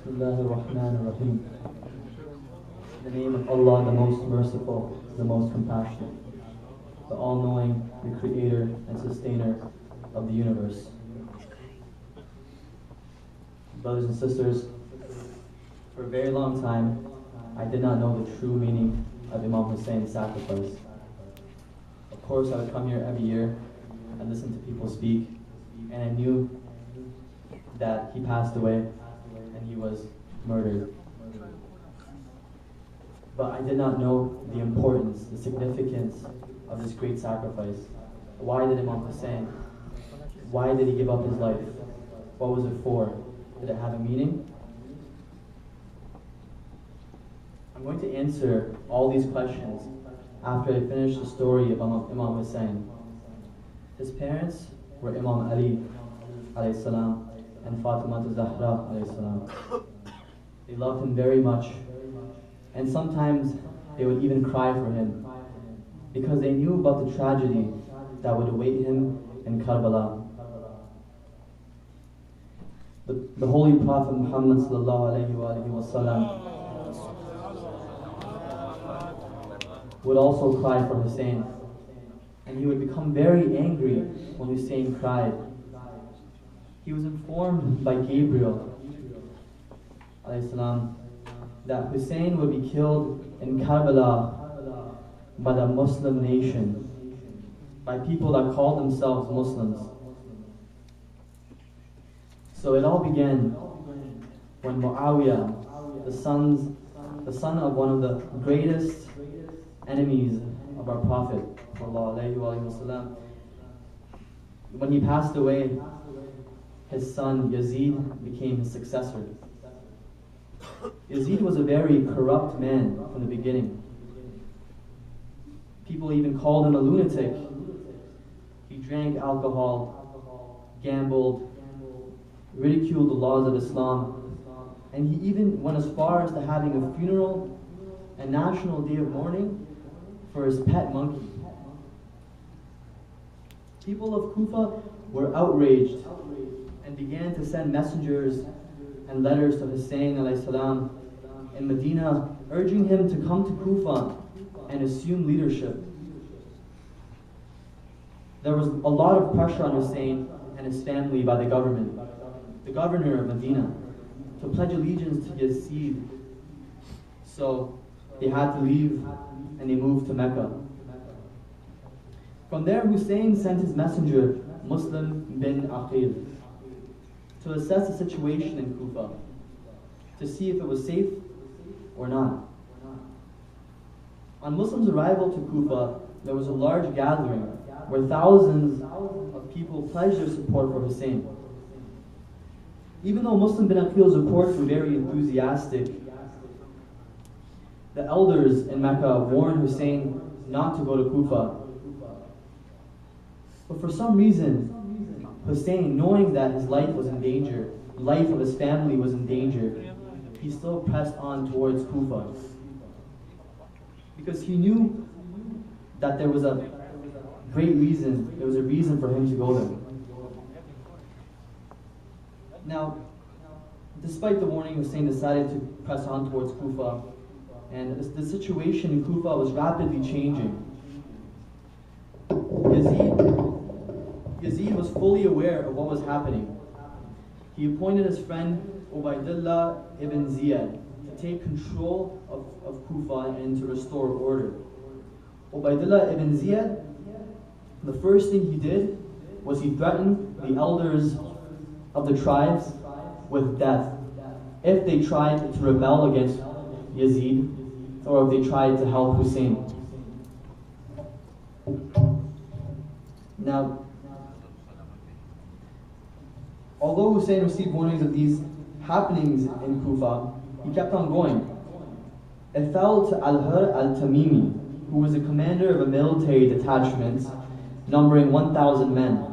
Bismillahir-Rahmanir-Rahim. In the name of Allah, the most merciful, the most compassionate, the all-knowing, the creator and sustainer of the universe. Brothers and sisters, for a very long time, I did not know the true meaning of Imam Hussein's sacrifice. Of course, I would come here every year and listen to people speak, and I knew that he passed away and he was murdered. But I did not know the importance, the significance of this great sacrifice. Why did Imam Hussein? Why did he give up his life? What was it for? Did it have a meaning? I'm going to answer all these questions after I finish the story of Imam Hussein. His parents were Imam Ali alayhi salam and Fatima Zahra alayhi salam. They loved him very much, and sometimes they would even cry for him because they knew about the tragedy that would await him in Karbala. The Holy Prophet Muhammad sallallahu alayhi wa sallam would also cry for Hussein, and he would become very angry when Hussein cried. He was informed by Gabriel alayhi salam that Hussein would be killed in Karbala by the Muslim nation, by people that called themselves Muslims. So it all began when Muawiyah, the son of one of the greatest enemies of our Prophet, when he passed away, his son Yazid became his successor. Yazid was a very corrupt man from the beginning. People even called him a lunatic. He drank alcohol, gambled, ridiculed the laws of Islam, and he even went as far as to having a funeral, a national day of mourning, for his pet monkey. People of Kufa were outraged and began to send messengers and letters to Hussein alayhi salam in Medina, urging him to come to Kufa and assume leadership. There was a lot of pressure on Hussein and his family by the government, the governor of Medina, to pledge allegiance to Yazid. So they had to leave and they moved to Mecca. From there, Hussein sent his messenger, Muslim bin Aqil, to assess the situation in Kufa, to see if it was safe or not. On Muslims' arrival to Kufa, there was a large gathering where thousands of people pledged their support for Hussein. Even though Muslim bin Aqil's reports were very enthusiastic, the elders in Mecca warned Hussein not to go to Kufa. But for some reason, Hussein, knowing that his life was in danger, the life of his family was in danger, he still pressed on towards Kufa. Because he knew that there was a reason for him to go there. Now, despite the warning, Hussein decided to press on towards Kufa, and the situation in Kufa was rapidly changing. Yazid was fully aware of what was happening. He appointed his friend Ubaydullah ibn Ziyad to take control of Kufa and to restore order. Ubaydullah ibn Ziyad, the first thing he did was he threatened the elders of the tribes with death if they tried to rebel against Yazid or if they tried to help Hussein. Now, although Hussein received warnings of these happenings in Kufa, he kept on going. It fell to Al-Hur al-Tamimi, who was a commander of a military detachment numbering 1,000 men.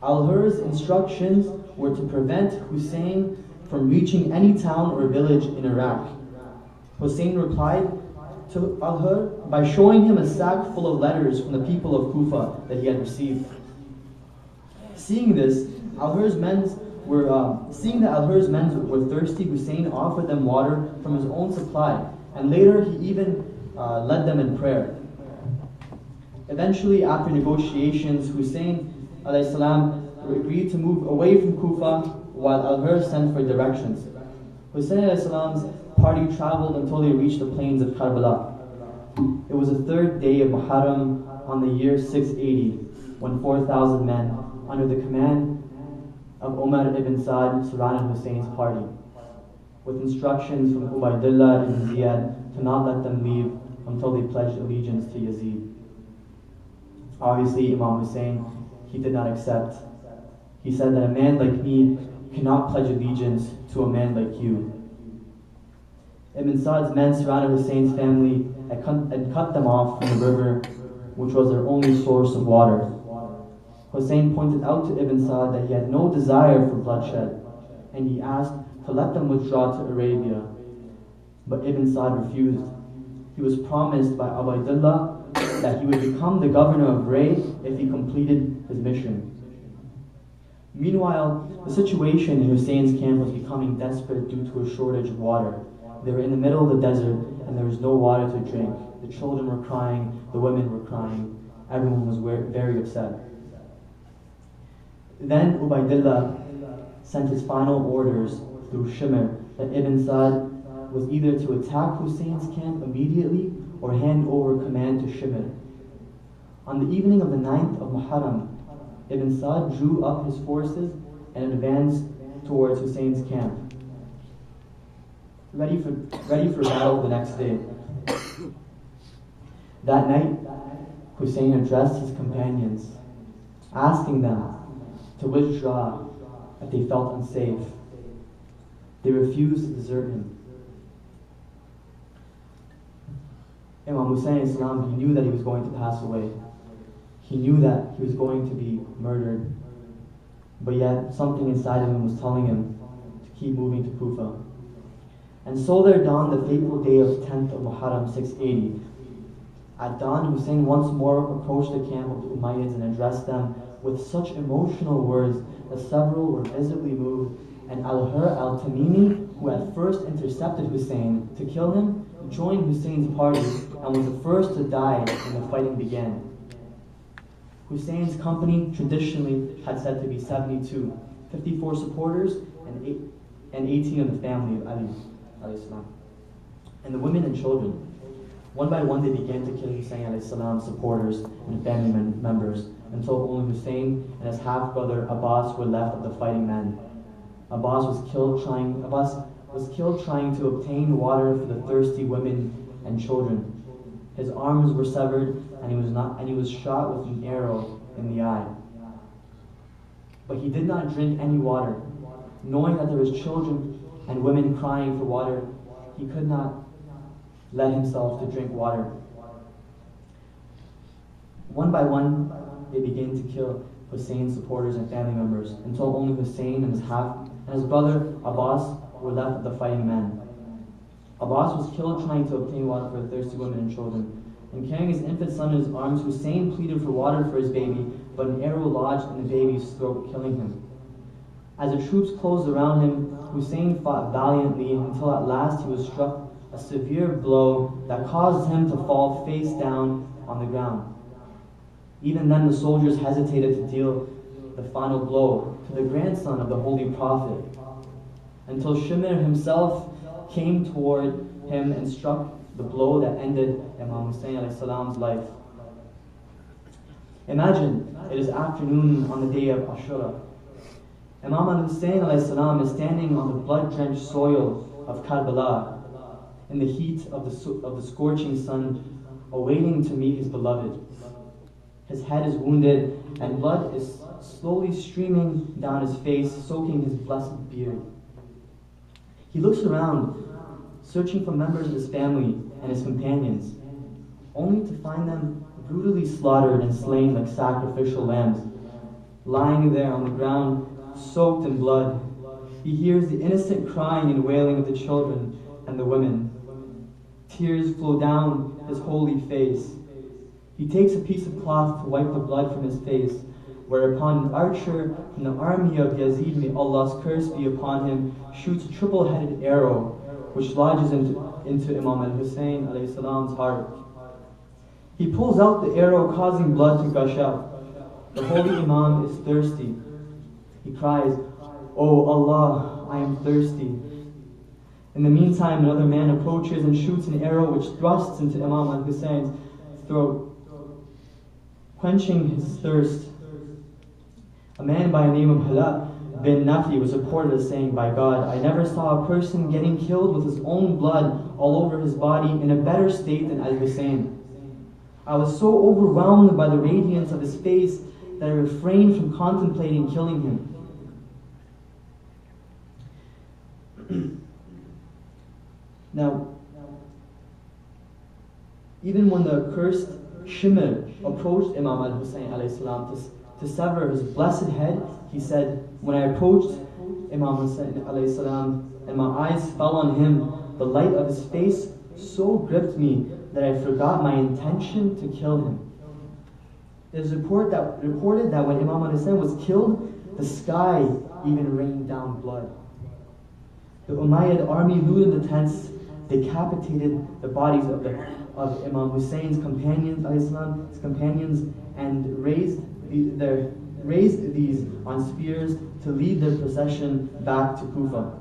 Al-Hur's instructions were to prevent Hussein from reaching any town or village in Iraq. Hussein replied to Al-Hur by showing him a sack full of letters from the people of Kufa that he had received. Seeing this, Al-Hur's men Seeing that Al-Hur's men were thirsty, Hussein offered them water from his own supply, and later he even led them in prayer. Eventually, after negotiations, Hussein alayhi salam agreed to move away from Kufa while Al-Hur sent for directions. Hussein alayhi salam's party traveled until they reached the plains of Karbala. It was the third day of Muharram on the year 680 when 4,000 men under the command of Umar ibn Sa'd surrounded Hussein's party, with instructions from Ubaydullah ibn Ziyad to not let them leave until they pledged allegiance to Yazid. Obviously, Imam Hussein, he did not accept. He said that a man like me cannot pledge allegiance to a man like you. Ibn Sa'd's men surrounded Hussein's family and cut them off from the river, which was their only source of water. Hussein pointed out to Ibn Sa'd that he had no desire for bloodshed, and he asked to let them withdraw to Arabia. But Ibn Sa'd refused. He was promised by Ubaydullah that he would become the governor of Ray if he completed his mission. Meanwhile, the situation in Hussein's camp was becoming desperate due to a shortage of water. They were in the middle of the desert and there was no water to drink. The children were crying, the women were crying. Everyone was very upset. Then Ubaydullah sent his final orders through Shimr that Ibn Sa'd was either to attack Hussein's camp immediately or hand over command to Shimr. On the evening of the 9th of Muharram, Ibn Sa'd drew up his forces and advanced towards Hussein's camp, ready for battle the next day. That night, Hussein addressed his companions, asking them to withdraw if they felt unsafe. They refused to desert him. Imam Hussein Islam, he knew that he was going to pass away. He knew that he was going to be murdered. But yet, something inside of him was telling him to keep moving to Kufa. And so there dawned the fateful day of 10th of Muharram 680. At dawn, Hussein once more approached the camp of the Umayyads and addressed them with such emotional words that several were visibly moved, and Al-Hur al-Tamimi, who had first intercepted Hussein to kill him, joined Hussein's party and was the first to die when the fighting began. Hussein's company traditionally had said to be 72, 54 supporters and 18 of the family of Ali, and the women and children. One by one they began to kill Hussein supporters and family members until only Hussein and his half-brother Abbas were left of the fighting men. Abbas was killed trying to obtain water for the thirsty women and children. His arms were severed and he was shot with an arrow in the eye. But he did not drink any water. Knowing that there was children and women crying for water, he could not let himself to drink water. One by one, they began to kill Hussein's supporters and family members until only Hussein and his brother Abbas were left of the fighting men. Abbas was killed trying to obtain water for the thirsty women and children. And carrying his infant son in his arms, Hussein pleaded for water for his baby, but an arrow lodged in the baby's throat, killing him. As the troops closed around him, Hussein fought valiantly until at last he was struck a severe blow that caused him to fall face down on the ground. Even then, the soldiers hesitated to deal the final blow to the grandson of the Holy Prophet, until Shimr himself came toward him and struck the blow that ended Imam Hussein's life. Imagine, it is afternoon on the day of Ashura. Imam Hussein is standing on the blood-drenched soil of Karbala in the heat of the scorching sun, awaiting to meet his beloved. His head is wounded, and blood is slowly streaming down his face, soaking his blessed beard. He looks around, searching for members of his family and his companions, only to find them brutally slaughtered and slain like sacrificial lambs. Lying there on the ground, soaked in blood, he hears the innocent crying and wailing of the children and the women. Tears flow down his holy face. He takes a piece of cloth to wipe the blood from his face, whereupon an archer from the army of Yazid, may Allah's curse be upon him, shoots a triple-headed arrow which lodges into Imam al-Hussein alayhi salam's heart. He pulls out the arrow, causing blood to gush out. The holy Imam is thirsty. He cries, "Oh Allah, I am thirsty." In the meantime, another man approaches and shoots an arrow which thrusts into Imam al-Hussein's throat, quenching his thirst. A man by the name of Hala bin Nafi was reported as saying, "By God, I never saw a person getting killed with his own blood all over his body in a better state than al-Hussein. I was so overwhelmed by the radiance of his face that I refrained from contemplating killing him." Now, even when the accursed Shimr approached Imam al-Hussein alayhi salam to sever his blessed head, he said, "When I approached Imam Hussein alayhi salam and my eyes fell on him, the light of his face so gripped me that I forgot my intention to kill him." It is reported that when Imam al-Hussein was killed, the sky even rained down blood. The Umayyad army looted the tents, decapitated the bodies of Imam Hussein's companions, and raised these on spears to lead their procession back to Kufa.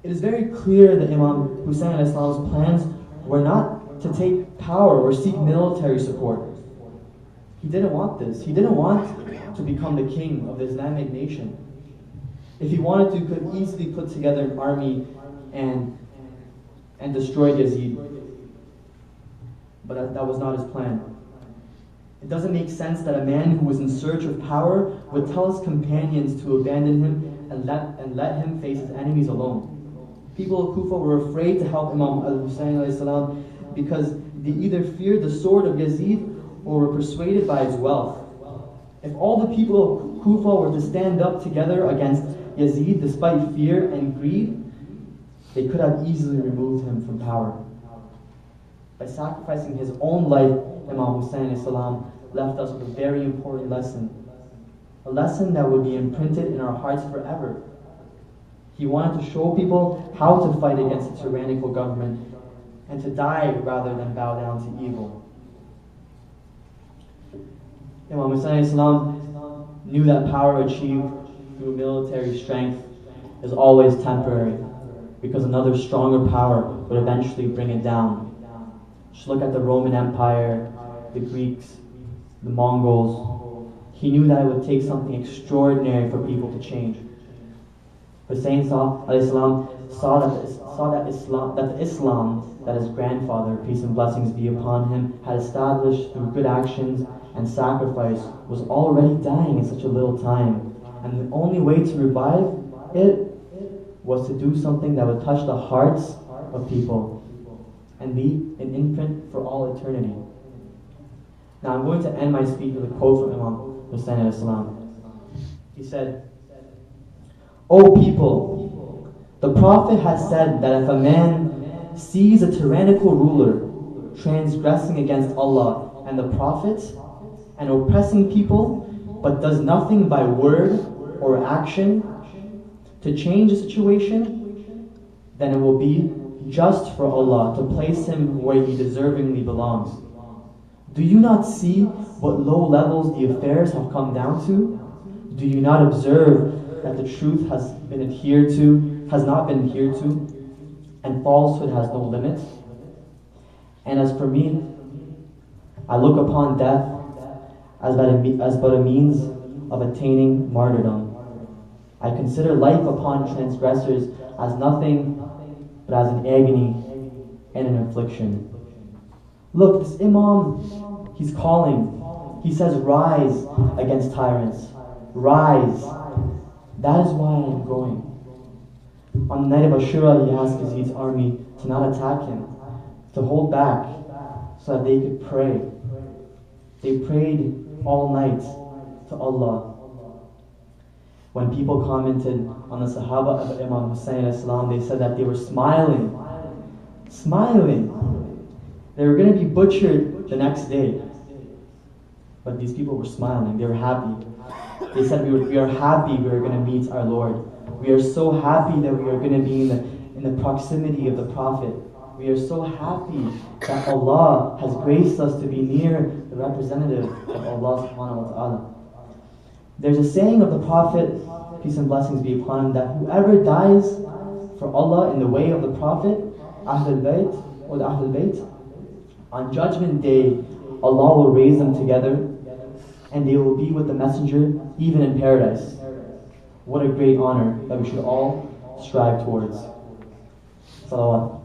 It is very clear that Imam Hussein's plans were not to take power or seek military support. He didn't want this. He didn't want to become the king of the Islamic nation. If he wanted to, he could easily put together an army and destroy Yazid. But that was not his plan. It doesn't make sense that a man who was in search of power would tell his companions to abandon him and let him face his enemies alone. People of Kufa were afraid to help Imam al-Hussein alayhi salam because they either feared the sword of Yazid or were persuaded by his wealth. If all the people of Kufa were to stand up together against Yazid despite fear and greed, they could have easily removed him from power. By sacrificing his own life, Imam Hussein salam left us with a very important lesson. A lesson that would be imprinted in our hearts forever. He wanted to show people how to fight against a tyrannical government and to die rather than bow down to evil. Imam Hussein salam knew that power achieved through military strength is always temporary, because another stronger power would eventually bring it down. Just look at the Roman Empire, the Greeks, the Mongols. He knew that it would take something extraordinary for people to change. Hussein saw that the Islam that his grandfather, peace and blessings be upon him, had established through good actions and sacrifice was already dying in such a little time. And the only way to revive it was to do something that would touch the hearts of people and be an imprint for all eternity. Now I'm going to end my speech with a quote from Imam Hussein alayhi salam. He said, "O people, the Prophet has said that if a man sees a tyrannical ruler transgressing against Allah and the Prophet and oppressing people, but does nothing by word or action to change the situation, then it will be just for Allah to place him where he deservingly belongs. Do you not see what low levels the affairs have come down to? Do you not observe that the truth has not been adhered to, and falsehood has no limits? And as for me, I look upon death as but a means of attaining martyrdom. I consider life upon transgressors as nothing but as an agony and an affliction. Look, this Imam, he's calling. He says, rise against tyrants. Rise. That is why I am going." On the night of Ashura, he asked Yazid's army to not attack him, to hold back so that they could pray. They prayed all night to Allah. When people commented on the Sahaba of Imam Hussein Islam, they said that they were smiling. Smiling. They were going to be butchered the next day. But these people were smiling, they were happy. They said, we are happy we are going to meet our Lord. We are so happy that we are going to be in the proximity of the Prophet. We are so happy that Allah has graced us to be near the representative of Allah subhanahu wa ta'ala. There's a saying of the Prophet, peace and blessings be upon him, that whoever dies for Allah in the way of the Prophet, Ahlul Bayt, or the Ahlul Bayt, on Judgment Day, Allah will raise them together and they will be with the Messenger even in paradise. What a great honor that we should all strive towards. Salawat.